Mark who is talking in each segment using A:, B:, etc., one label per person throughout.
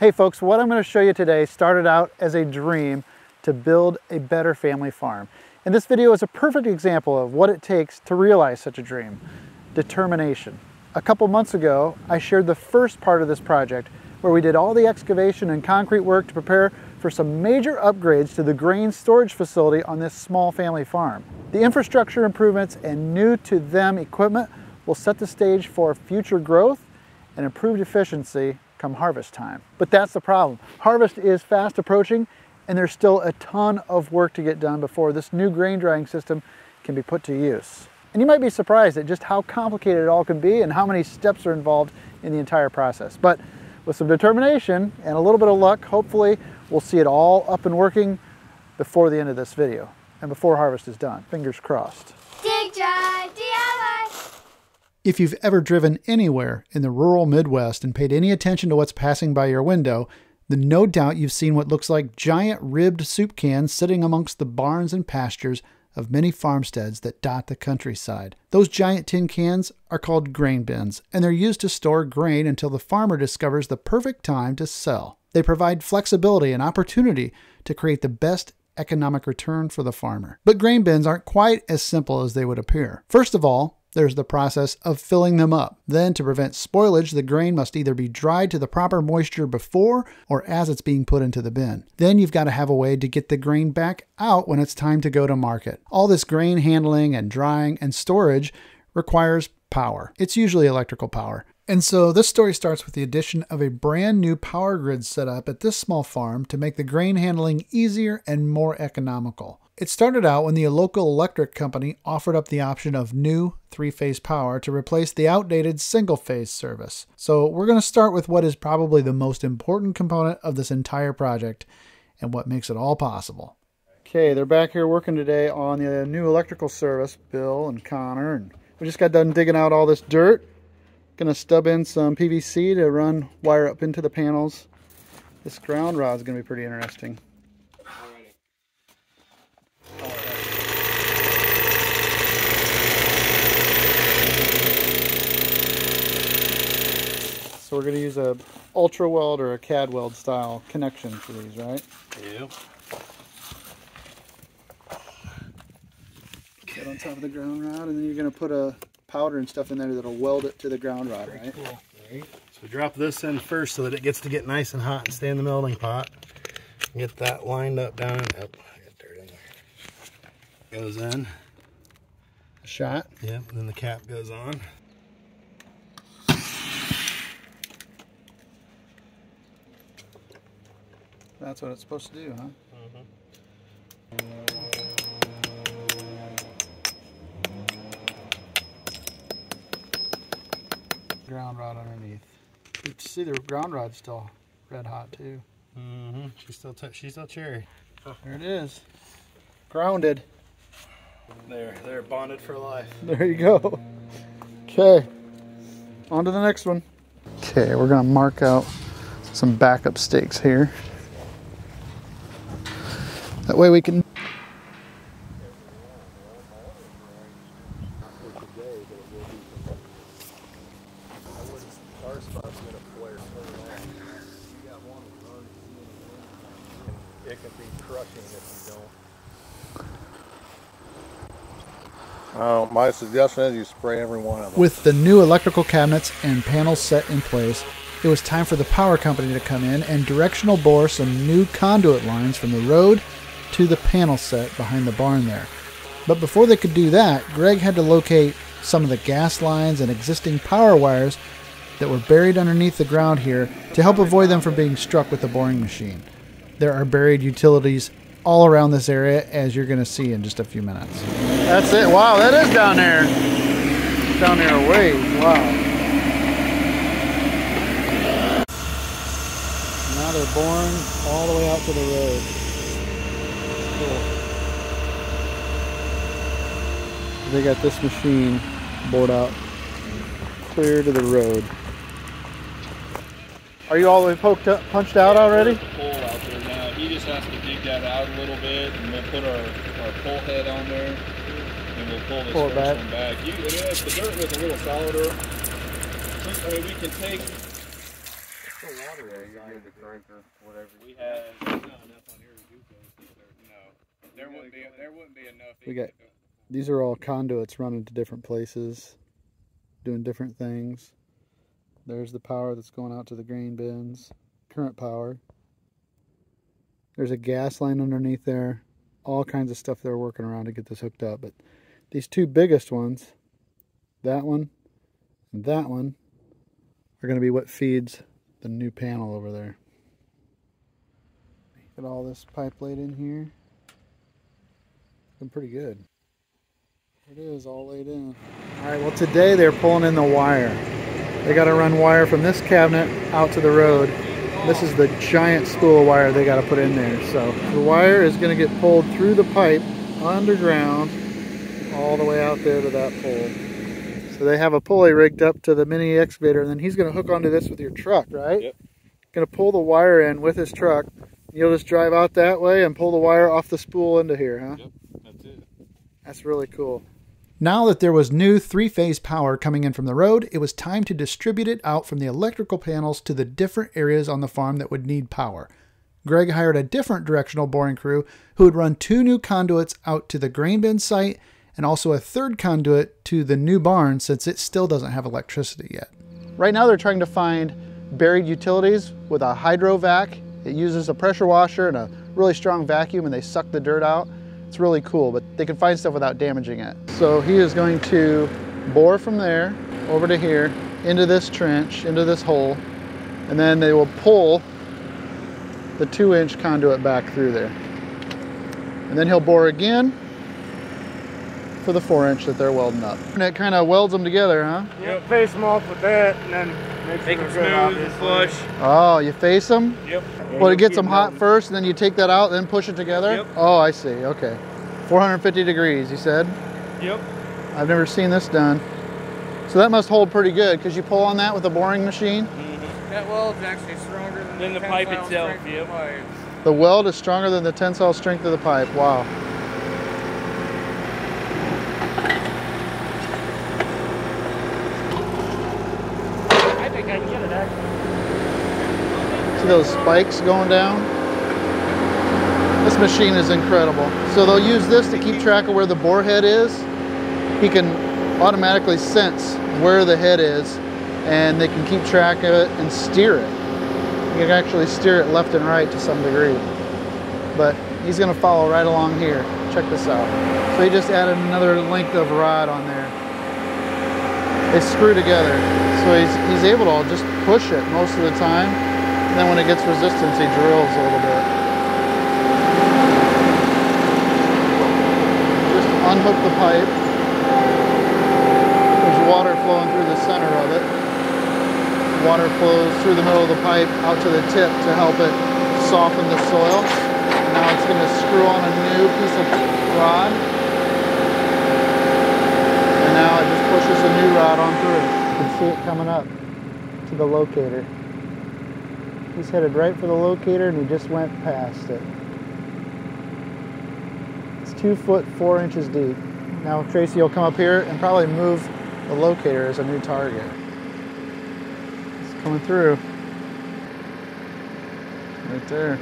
A: Hey folks, what I'm going to show you today started out as a dream to build a better family farm. And this video is a perfect example of what it takes to realize such a dream: determination. A couple months ago, I shared the first part of this project where we did all the excavation and concrete work to prepare for some major upgrades to the grain storage facility on this small family farm. The infrastructure improvements and new to them equipment will set the stage for future growth and improved efficiency come harvest time. But that's the problem. Harvest is fast approaching and there's still a ton of work to get done before this new grain drying system can be put to use. And you might be surprised at just how complicated it all can be and how many steps are involved in the entire process. But with some determination and a little bit of luck, hopefully we'll see it all up and working before the end of this video and before harvest is done. Fingers crossed.
B: Dig Drive DIY!
A: If you've ever driven anywhere in the rural Midwest and paid any attention to what's passing by your window, then no doubt you've seen what looks like giant ribbed soup cans sitting amongst the barns and pastures of many farmsteads that dot the countryside. Those giant tin cans are called grain bins, and they're used to store grain until the farmer discovers the perfect time to sell. They provide flexibility and opportunity to create the best economic return for the farmer. But grain bins aren't quite as simple as they would appear. First of all, there's the process of filling them up. Then, to prevent spoilage, the grain must either be dried to the proper moisture before or as it's being put into the bin. Then you've got to have a way to get the grain back out when it's time to go to market. All this grain handling and drying and storage requires power. It's usually electrical power. And so this story starts with the addition of a brand new power grid setup at this small farm to make the grain handling easier and more economical. It started out when the local electric company offered up the option of new three-phase power to replace the outdated single-phase service. So we're going to start with what is probably the most important component of this entire project and what makes it all possible. Okay, they're back here working today on the new electrical service, Bill and Connor, and we just got done digging out all this dirt. Gonna stub in some PVC to run wire up into the panels. This ground rod is gonna be pretty interesting. So we're gonna use a ultra weld or a CAD weld style connection for these, right?
C: Yeah.
A: Get on top of the ground rod, and then you're gonna put a powder and stuff in there that'll weld it to the ground rod, right?
C: Cool. Right. So we drop this in first so that it gets to get nice and hot and stay in the melting pot. Get that lined up down. Oh, I got dirt in there. Goes in.
A: A shot.
C: Yep, and then the cap goes on.
A: That's what it's supposed to do, huh? Ground rod underneath. You can see the ground rod's still red hot too.
C: She's still cherry.
A: There it is. Grounded.
C: They're bonded for life.
A: There you go. Okay. On to the next one. Okay, we're gonna mark out some backup stakes here. That way we can
C: it can be crushing if you don't. My suggestion is you spray every one of them.
A: With the new electrical cabinets and panels set in place, it was time for the power company to come in and directional bore some new conduit lines from the road to the panel set behind the barn there. But before they could do that, Greg had to locate some of the gas lines and existing power wires that were buried underneath the ground here to help avoid them from being struck with the boring machine. There are buried utilities all around this area, as you're going to see in just a few minutes. That's it. Wow, that is down there. Down there a ways. Wow. Now they're boring all the way out to the road. Cool. They got this machine bored out clear to the road. Are you all the way punched out already?
D: He just has to dig that out a little bit, and we'll put our pull head on there, and we'll pull this first one back. If the dirt was a little solider, we can take the water area. the crank or whatever. We had not enough on here to do those. No, there wouldn't be enough.
A: We got, these are all conduits running to different places, doing different things. There's the power that's going out to the grain bins, current power. There's a gas line underneath there. All kinds of stuff they're working around to get this hooked up. But these two biggest ones, that one and that one, are going to be what feeds the new panel over there. Got all this pipe laid in here. Looking pretty good. It is all laid in. Alright, well today they're pulling in the wire. They got to run wire from this cabinet out to the road. This is the giant spool of wire they got to put in there. So the wire is going to get pulled through the pipe underground all the way out there to that pole. So they have a pulley rigged up to the mini excavator, and then he's going to hook onto this with your truck, right?
D: Yep.
A: Going to pull the wire in with his truck. You'll just drive out that way and pull the wire off the spool into here, huh?
D: Yep, that's it.
A: That's really cool. Now that there was new three-phase power coming in from the road, it was time to distribute it out from the electrical panels to the different areas on the farm that would need power. Greg hired a different directional boring crew who would run 2 new conduits out to the grain bin site and also a 3rd conduit to the new barn since it still doesn't have electricity yet. Right now they're trying to find buried utilities with a hydro vac. It uses a pressure washer and a really strong vacuum, and they suck the dirt out. It's really cool, but they can find stuff without damaging it. So he is going to bore from there over to here, into this trench, into this hole, and then they will pull the 2-inch conduit back through there. And then he'll bore again for the 4-inch that they're welding up. And it kind of welds them together, huh?
E: Yep, face them off with that, and then make them smooth and flush.
A: Oh, you face them?
E: Yep.
A: Well, it gets them hot first, and then you take that out, then push it together?
E: Yep.
A: Oh, I see. Okay. 450 degrees, you said?
E: Yep.
A: I've never seen this done. So that must hold pretty good, because you pull on that with a boring machine?
E: Mm-hmm. That weld's actually stronger than the pipe itself. Yep.
A: The weld is stronger than the tensile strength of the pipe. Wow.
E: I think I can get it, actually.
A: See those spikes going down? This machine is incredible. So they'll use this to keep track of where the bore head is. He can automatically sense where the head is, and they can keep track of it and steer it. You can actually steer it left and right to some degree. But he's going to follow right along here. Check this out. So he just added another length of rod on there. They screw together. So he's able to just push it most of the time. And then when it gets resistance, he drills a little bit. Just unhook the pipe. There's water flowing through the center of it. Water flows through the middle of the pipe out to the tip to help it soften the soil. Now it's going to screw on a new piece of rod. And now it just pushes a new rod on through. You can see it coming up to the locator. He's headed right for the locator, and he just went past it. It's 2 foot 4 inches deep. Now Tracy will come up here and probably move the locator as a new target. It's coming through. Right there.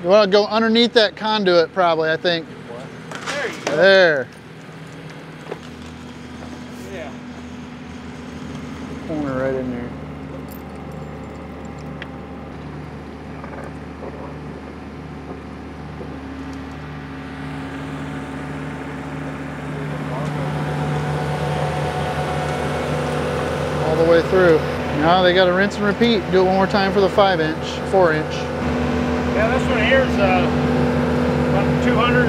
A: You want to go underneath that conduit probably, I think.
E: There you go.
A: There.
E: Yeah.
A: Corner right in there. All the way through. Now they got to rinse and repeat. Do it one more time for the 5-inch, 4-inch.
E: Yeah, this one here is about 200,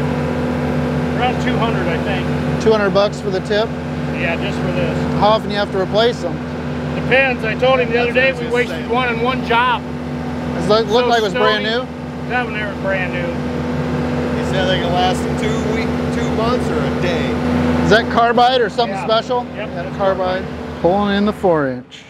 E: around 200, I think.
A: $200 for the tip.
E: Yeah, just for this.
A: How often you have to replace them?
E: Depends. I told him the other day we wasted one in one job.
A: It looked like it was brand new.
E: That one there was brand new.
C: He said they can last 2 months or a day.
A: Is that carbide or something
E: Yeah.
A: special?
E: Yep,
A: Yeah,
E: that's
A: carbide. Pulling in the 4-inch.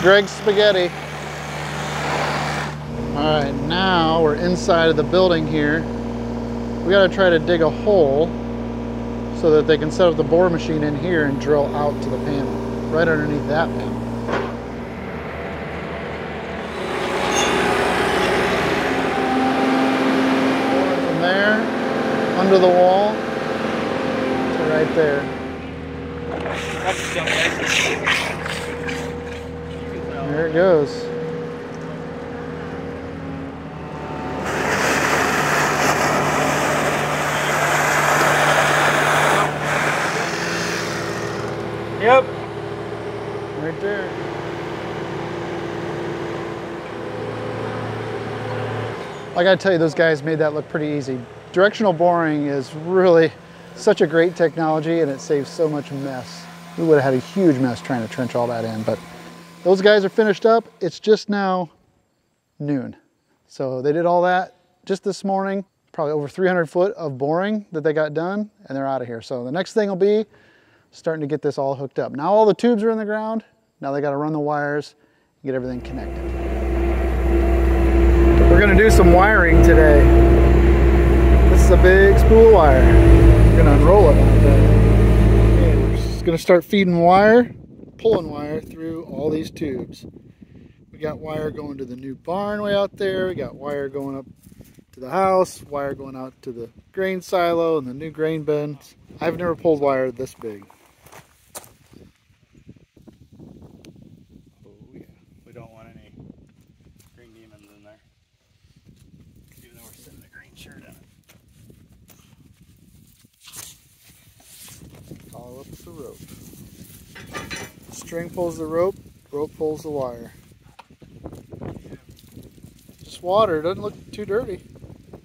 A: Greg's spaghetti. All right, now we're inside of the building here. We got to try to dig a hole so that they can set up the bore machine in here and drill out to the panel, right underneath that panel. From there, under the wall, to right there. There it goes.
E: Yep.
A: Right there. I gotta tell you, those guys made that look pretty easy. Directional boring is really such a great technology, and it saves so much mess. We would have had a huge mess trying to trench all that in, but those guys are finished up. It's just now noon. So they did all that just this morning, probably over 300 foot of boring that they got done, and they're out of here. So the next thing will be starting to get this all hooked up. Now all the tubes are in the ground. Now they got to run the wires and get everything connected. We're going to do some wiring today. This is a big spool of wire. We're going to unroll it. Okay, we're just going to start feeding wire, pulling wire through all these tubes. We got wire going to the new barn way out there. We got wire going up to the house, wire going out to the grain silo and the new grain bins. I've never pulled wire this big. Follow up with the rope. String pulls the rope, rope pulls the wire. Just water, doesn't look too dirty.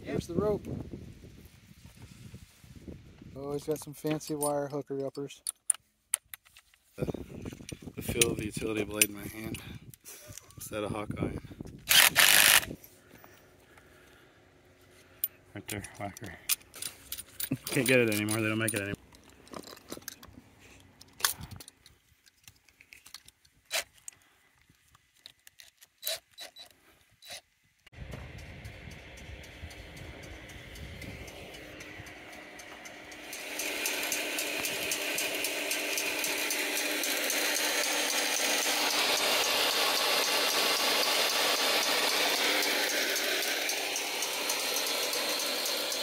A: Here's the rope. Oh, he's got some fancy wire hooker uppers.
C: The feel of the utility blade in my hand instead of Hawkeye. Right there, whacker. Can't get it anymore, they don't make it anymore.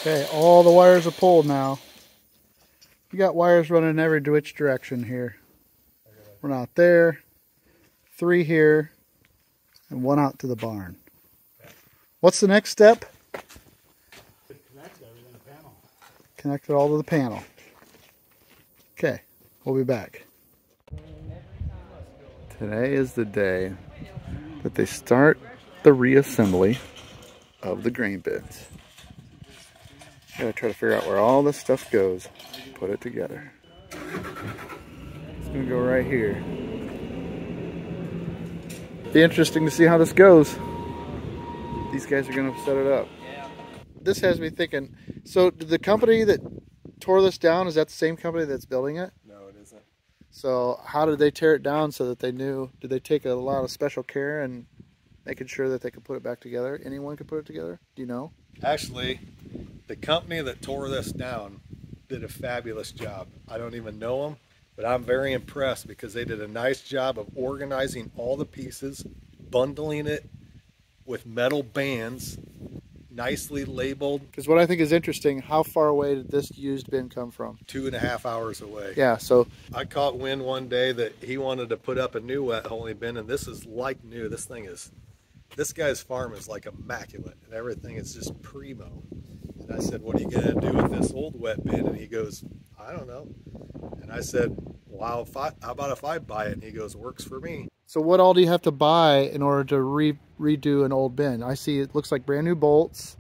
A: Okay, all the wires are pulled now. We got wires running in every which direction here. One out there, 3 here, and 1 out to the barn. What's the next step?
C: Connect everything to the panel.
A: Connect it all to the panel. Okay, we'll be back. Today is the day that they start the reassembly of the grain bins. Gotta try to figure out where all this stuff goes. Put it together. It's gonna go right here. Be interesting to see how this goes. These guys are gonna set it up. This has me thinking, so did the company that tore this down, is that the same company that's building it?
F: No, it isn't.
A: So how did they tear it down so that they knew, did they take a lot of special care and making sure that they could put it back together? Anyone could put it together? Do you know?
F: Actually, the company that tore this down did a fabulous job. I don't even know them, but I'm very impressed because they did a nice job of organizing all the pieces, bundling it with metal bands, nicely labeled.
A: Because what I think is interesting, how far away did this used bin come from?
F: 2.5 hours away.
A: Yeah, so
F: I caught wind one day that he wanted to put up a new wet holding bin, and this is like new. This guy's farm is like immaculate, and everything is just primo. And I said, what are you going to do with this old wet bin? And he goes, I don't know. And I said, well, how about if I buy it? And he goes, works for me.
A: So what all do you have to buy in order to redo an old bin? I see it looks like brand new bolts.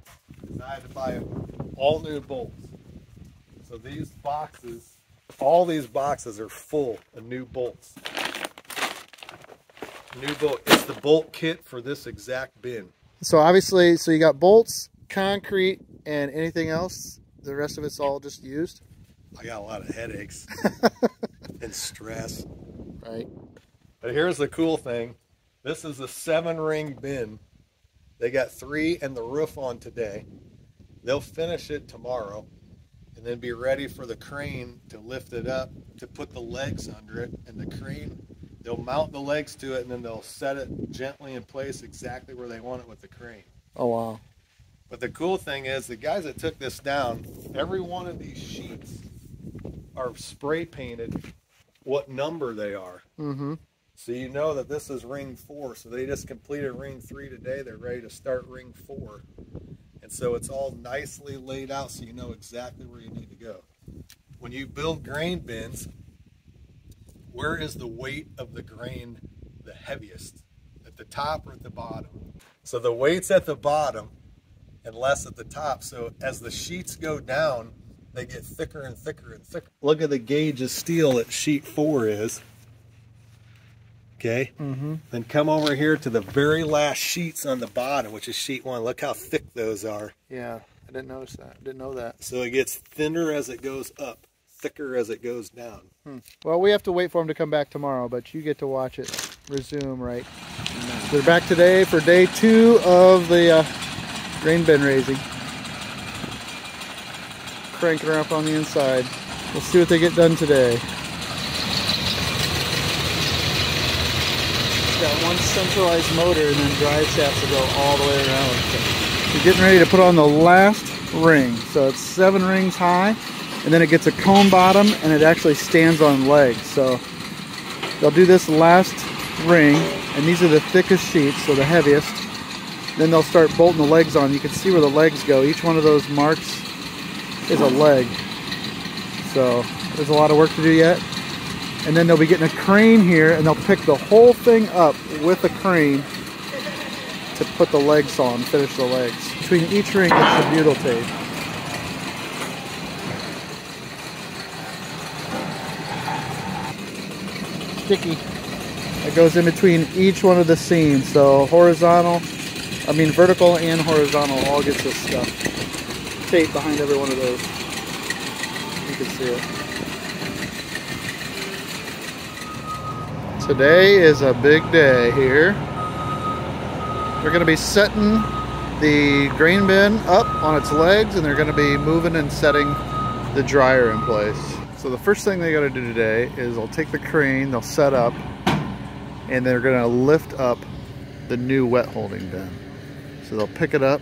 F: I had to buy all new bolts. So these boxes, all these boxes are full of new bolts. New bolt. It's the bolt kit for this exact bin.
A: So obviously, so you got bolts, concrete, and anything else? The rest of it's all just used?
F: I got a lot of headaches and stress.
A: Right.
F: But here's the cool thing. This is a 7-ring bin They got 3 and the roof on today. They'll finish it tomorrow and then be ready for the crane to lift it up, to put the legs under it, and the crane, they'll mount the legs to it and then they'll set it gently in place exactly where they want it with the crane.
A: Oh, wow.
F: But the cool thing is, the guys that took this down, every one of these sheets are spray painted what number they are.
A: Mm-hmm.
F: So you know that this is ring 4. So they just completed ring 3 today. They're ready to start ring 4. And so it's all nicely laid out so you know exactly where you need to go. When you build grain bins, where is the weight of the grain the heaviest? At the top or at the bottom? So the weight's at the bottom and less at the top. So as the sheets go down, they get thicker and thicker and thicker. Look at the gauge of steel that sheet 4 is. Okay?
A: Mm-hmm.
F: Then come over here to the very last sheets on the bottom, which is sheet 1. Look how thick those are.
A: Yeah, I didn't notice that. Didn't know that.
F: So it gets thinner as it goes up, thicker as it goes down.
A: Well, we have to wait for them to come back tomorrow, but you get to watch it resume right now. They're back today for day 2 of the grain bin raising. Cranking her up on the inside. We'll see what they get done today. It's got one centralized motor and then drive shafts to go all the way around. So we're getting ready to put on the last ring. So it's 7 rings high, and then it gets a cone bottom and it actually stands on legs. So they'll do this last ring, and these are the thickest sheets, so the heaviest. Then they'll start bolting the legs on. You can see where the legs go. Each one of those marks is a leg. So there's a lot of work to do yet. And then they'll be getting a crane here, and they'll pick the whole thing up with a crane to put the legs on, finish the legs. Between each ring it's the butyl tape. Sticky. It goes in between each one of the seams. So vertical and horizontal all gets this stuff. Tape behind every one of those. You can see it. Today is a big day here. They're going to be setting the grain bin up on its legs, and they're going to be moving and setting the dryer in place. So the first thing they got to do today is they'll take the crane, they'll set up, and they're going to lift up the new wet holding bin. So they'll pick it up,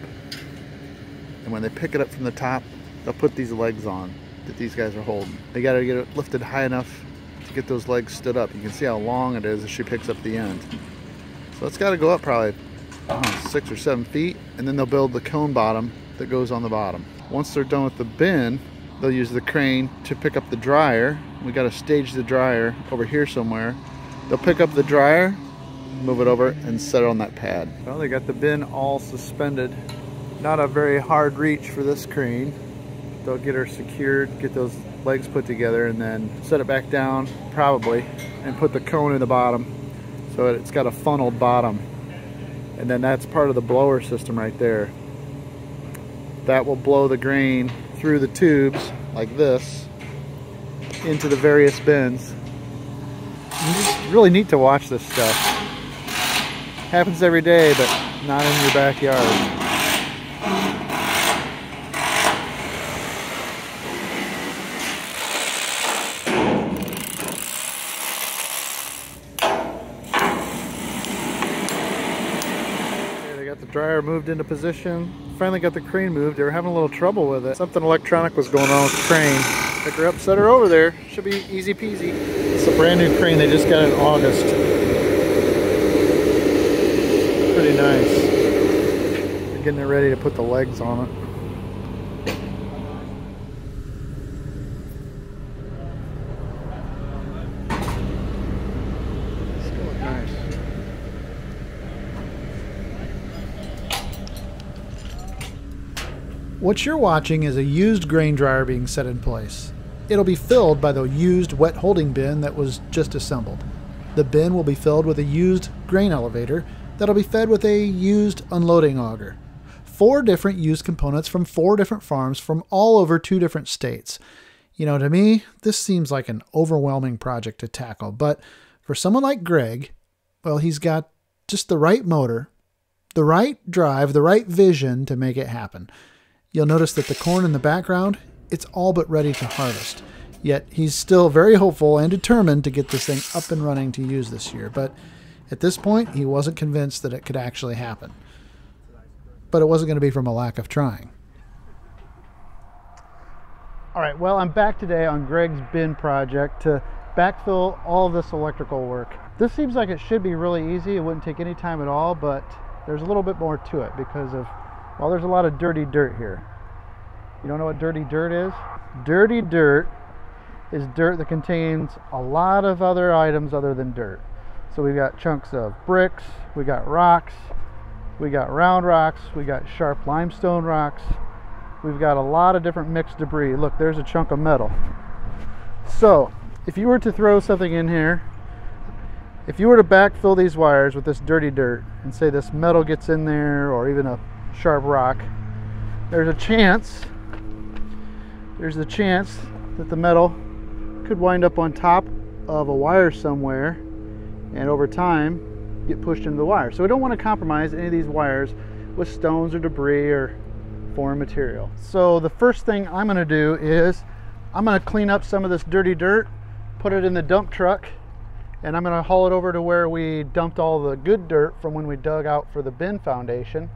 A: and when they pick it up from the top, they'll put these legs on that these guys are holding. They got to get it lifted high enough to get those legs stood up. You can see how long it is as she picks up the end. So it's got to go up probably 6 or 7 feet, and then they'll build the cone bottom that goes on the bottom. Once they're done with the bin, they'll use the crane to pick up the dryer. We got to stage the dryer over here somewhere. They'll pick up the dryer, move it over, and set it on that pad. Well, they got the bin all suspended. Not a very hard reach for this crane. They'll get her secured, get those legs put together, and then set it back down, probably, and put the cone in the bottom so it's got a funneled bottom. And then that's part of the blower system right there. That will blow the grain through the tubes like this into the various bins. It's really neat to watch this stuff. Happens every day, but not in your backyard. Dryer moved into position. Finally got the crane moved. They were having a little trouble with it. Something electronic was going on with the crane. Pick her up, set her over there. Should be easy peasy. It's a brand new crane. They just got it in August. Pretty nice. They're getting it ready to put the legs on it. Still look nice. What you're watching is a used grain dryer being set in place. It'll be filled by the used wet holding bin that was just assembled. The bin will be filled with a used grain elevator that'll be fed with a used unloading auger. 4 different used components from 4 different farms from all over 2 different states. You know, to me, this seems like an overwhelming project to tackle, but for someone like Greg, well, he's got just the right motor, the right drive, the right vision to make it happen. You'll notice that the corn in the background, it's all but ready to harvest. Yet he's still very hopeful and determined to get this thing up and running to use this year. But at this point, he wasn't convinced that it could actually happen. But it wasn't going to be from a lack of trying. All right, well, I'm back today on Greg's bin project to backfill all of this electrical work. This seems like it should be really easy. It wouldn't take any time at all, but there's a little bit more to it because of, well, there's a lot of dirty dirt here. You don't know what dirty dirt is? Dirty dirt is dirt that contains a lot of other items other than dirt. So we've got chunks of bricks, we got rocks, we got round rocks, we got sharp limestone rocks, we've got a lot of different mixed debris. Look, there's a chunk of metal. So if you were to throw something in here, if you were to backfill these wires with this dirty dirt and say this metal gets in there or even a sharp rock, there's a chance that the metal could wind up on top of a wire somewhere and over time get pushed into the wire. So we don't want to compromise any of these wires with stones or debris or foreign material. So the first thing I'm going to do is I'm going to clean up some of this dirty dirt, put it in the dump truck, and I'm going to haul it over to where we dumped all the good dirt from when we dug out for the bin foundation.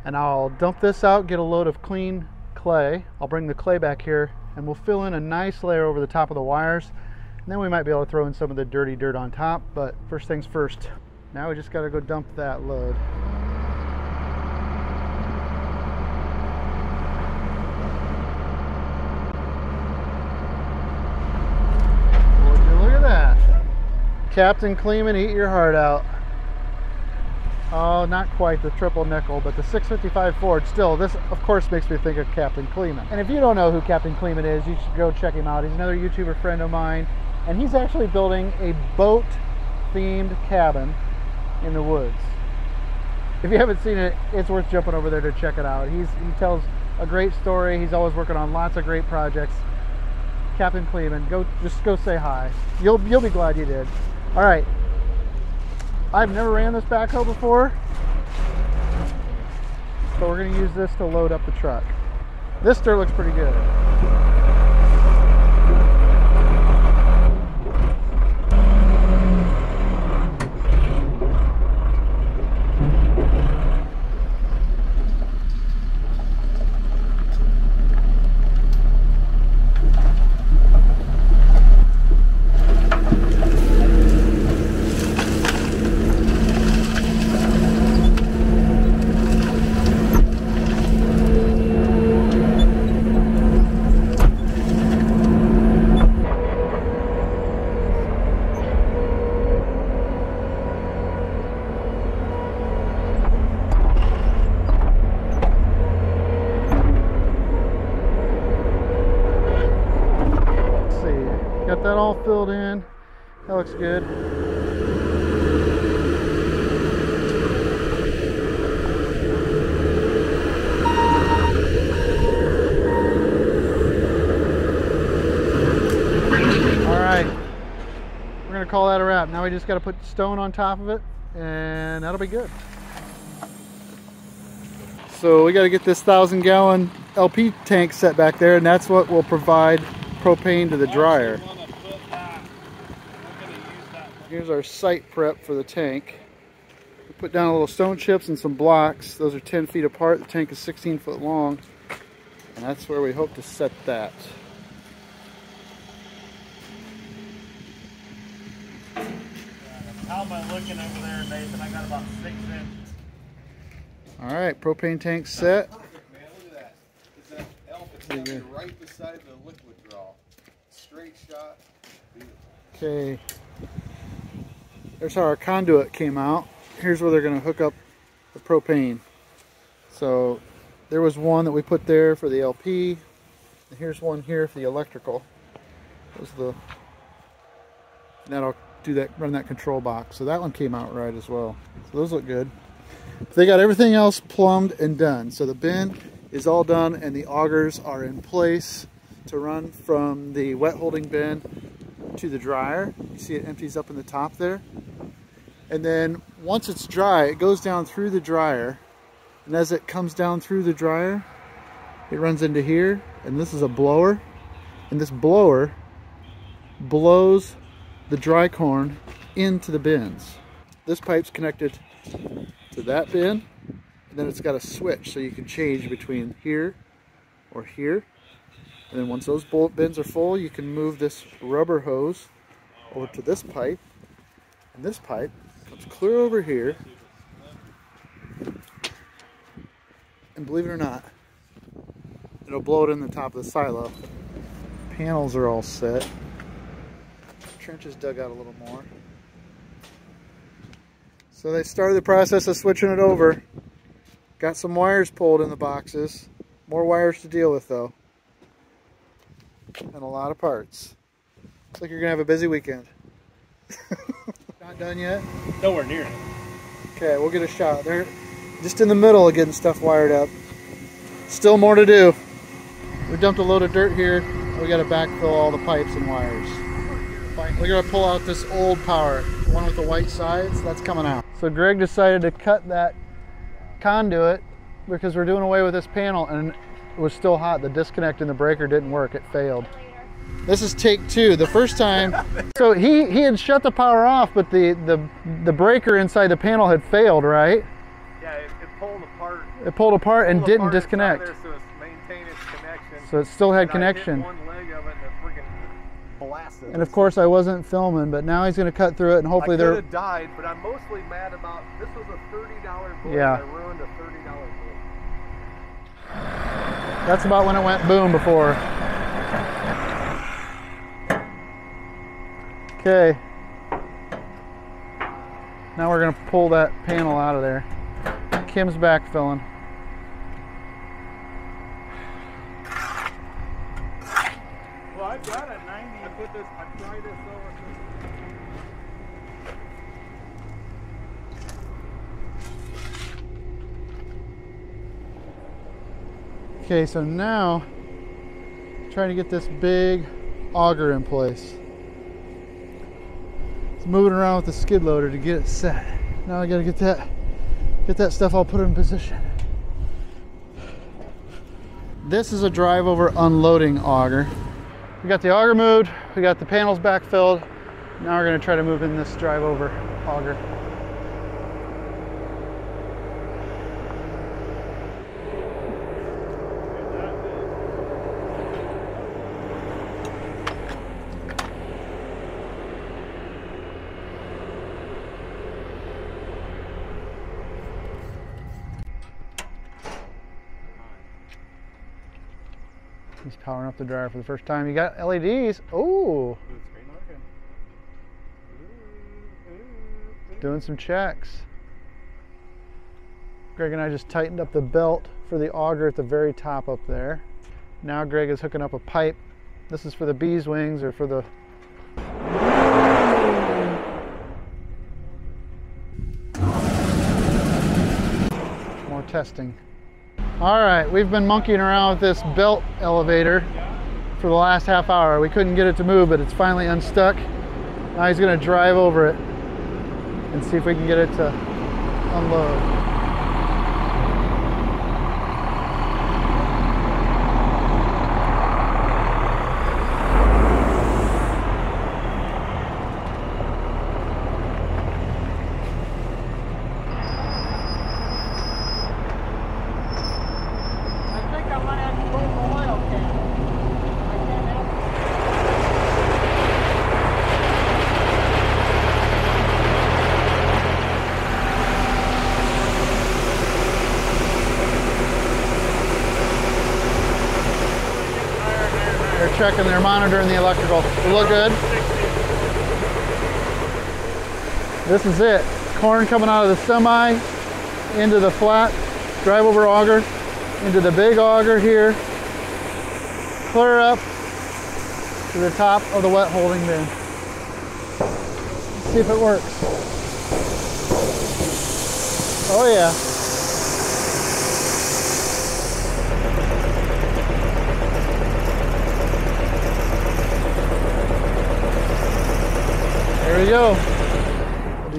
A: And I'll dump this out, get a load of clean clay. I'll bring the clay back here and we'll fill in a nice layer over the top of the wires. And then we might be able to throw in some of the dirty dirt on top, but first things first. Now we just got to go dump that load. Would you look at that? Captain Kleeman, eat your heart out. Oh, not quite the triple nickel, but the 655 Ford. Still, this of course makes me think of Captain Kleeman. And if you don't know who Captain Kleeman is, you should go check him out. He's another YouTuber friend of mine, and he's actually building a boat-themed cabin in the woods. If you haven't seen it, it's worth jumping over there to check it out. He tells a great story. He's always working on lots of great projects. Captain Kleeman, just go say hi. You'll be glad you did. All right. I've never ran this backhoe before, so we're going to use this to load up the truck. This dirt looks pretty good. Got that all filled in. That looks good. All right, we're gonna call that a wrap. Now we just got to put stone on top of it, and that'll be good. So we got to get this 1,000-gallon LP tank set back there, and that's what will provide propane to the dryer. Here's our site prep for the tank. We put down a little stone chips and some blocks. Those are 10 feet apart. The tank is 16 foot long, and that's where we hope to set that.
E: How am I looking over there, Nathan? I got about 6 inches.
A: All right, propane tank set.
F: Perfect, man. Look at that. Is that elf? It's down there right beside the liquid draw. Straight shot. Beautiful.
A: Okay. There's how our conduit came out. Here's where they're going to hook up the propane. So there was one that we put there for the LP. And here's one here for the electrical. And that'll do that, run that control box. So that one came out right as well. So those look good. They got everything else plumbed and done. So the bin is all done and the augers are in place to run from the wet holding bin to the dryer. You see it empties up in the top there. And then once it's dry, it goes down through the dryer. And as it comes down through the dryer, it runs into here. And this is a blower. And this blower blows the dry corn into the bins. This pipe's connected to that bin. And then it's got a switch so you can change between here or here. And then once those bins are full, you can move this rubber hose over to this pipe. And this pipe comes clear over here. And believe it or not, it'll blow it in the top of the silo. Panels are all set. Trench is dug out a little more. So they started the process of switching it over. Got some wires pulled in the boxes. More wires to deal with though. And a lot of parts. Looks like you're gonna have a busy weekend. Not done yet?
E: Nowhere near it.
A: Okay, we'll get a shot. They're just in the middle of getting stuff wired up. Still more to do. We dumped a load of dirt here. We gotta backfill all the pipes and wires. We're gonna pull out this old power, the one with the white sides, that's coming out. So Greg decided to cut that conduit because we're doing away with this panel, and it was still hot. The disconnect in the breaker didn't work, it failed. This is take two. The first time, so he had shut the power off, but the breaker inside the panel had failed, right?
F: Yeah, it pulled apart.
A: It pulled apart and didn't disconnect.
F: There, so it's maintained its connection.
A: So it still had
F: and
A: connection.
F: I hit one leg of it and it freaking blasted.
A: And of course I wasn't filming, but now he's going to cut through it and hopefully
F: I
A: they're...
F: could have died, but I'm mostly mad about, this was a $30 blade.
A: Yeah.
F: I ruined a $30 blade.
A: That's about when it went boom before. Okay. Now we're going to pull that panel out of there. Kim's backfilling.
E: Well, I've got a 90. I tried this over.
A: Okay, so now trying to get this big auger in place. It's moving around with the skid loader to get it set. Now I gotta get that stuff all put in position. This is a drive over unloading auger. We got the auger moved, we got the panels backfilled. Now we're gonna try to move in this drive over auger. He's powering up the dryer for the first time. You got LEDs. Oh, doing some checks. Greg and I just tightened up the belt for the auger at the very top up there. Now Greg is hooking up a pipe. This is for the bees wings or for the... More testing. All right, we've been monkeying around with this belt elevator for the last half hour. We couldn't get it to move, but it's finally unstuck. Now he's gonna drive over it and see if we can get it to unload. Checking, they're monitoring the electrical. It look good. This is it. Corn coming out of the semi into the flat drive over auger, into the big auger here, clear up to the top of the wet holding bin. Let's see if it works. Oh yeah. There we go.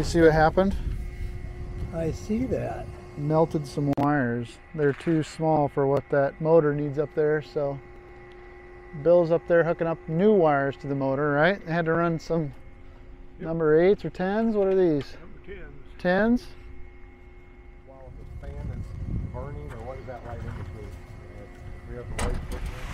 A: You see what happened?
G: I see that.
A: Melted some wires. They're too small for what that motor needs up there, so Bill's up there hooking up new wires to the motor, right? They had to run some number 8s or 10s. What are these?
E: Number 10s.
A: 10s?
F: While the fan is burning, or what does that light indicate?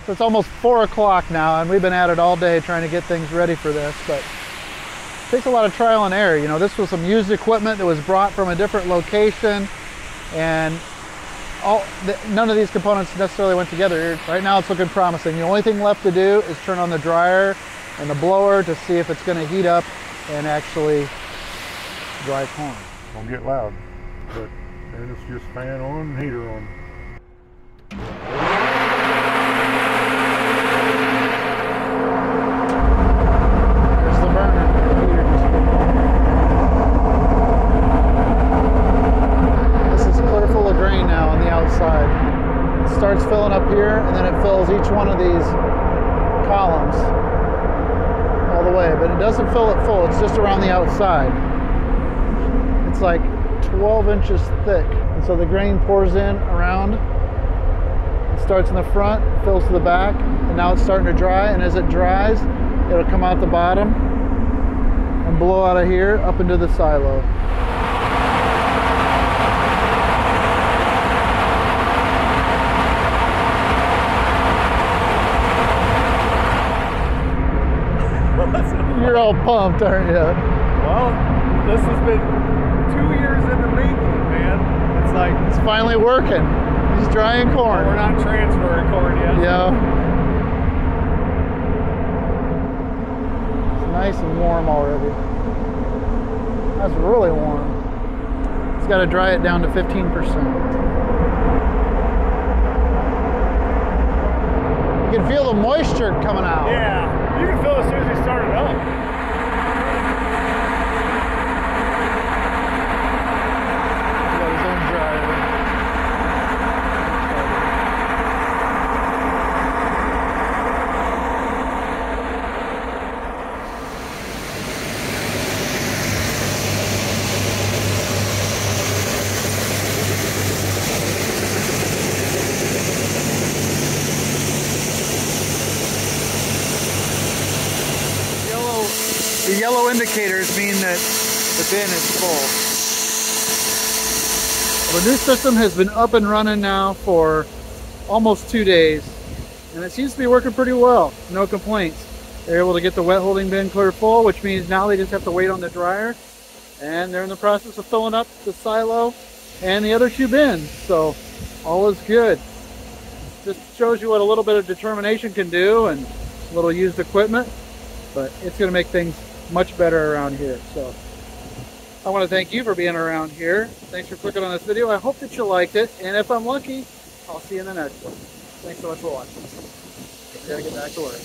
A: So it's almost 4 o'clock now, and we've been at it all day trying to get things ready for this, but it takes a lot of trial and error. You know, this was some used equipment that was brought from a different location, and none of these components necessarily went together. Right now it's looking promising. The only thing left to do is turn on the dryer and the blower to see if it's going to heat up and actually dry corn.
E: Don't get loud, but then it's just fan on and heater on.
A: There's the burner. This is clear full of grain now on the outside. It starts filling up here, and then it fills each one of these columns all the way, but it doesn't fill it full. It's just around the outside. It's like 12 inches thick, and so the grain pours in around. It starts in the front, fills to the back, and now it's starting to dry, and as it dries, it'll come out the bottom and blow out of here up into the silo. You're all pumped, aren't you?
F: Well, this has been 2 years in the making, man. It's like
A: It's finally working. He's drying corn.
F: we're not transferring corn yet.
A: Yeah. It's nice and warm already. That's really warm. It's got to dry it down to 15%. You can feel the moisture coming out.
E: Yeah, you can feel it as soon as you start it up.
A: He's got his own dryer. The yellow indicators mean that the bin is full. The new system has been up and running now for almost 2 days, and it seems to be working pretty well. No complaints. They're able to get the wet holding bin clear full, which means now they just have to wait on the dryer, and they're in the process of filling up the silo and the other 2 bins. So all is good. Just shows you what a little bit of determination can do, and a little used equipment, but it's going to make things much better around here. So I want to thank you for being around here. Thanks for clicking on this video. I hope that you liked it, and if I'm lucky, I'll see you in the next one. Thanks so much for watching. Gotta get back to work.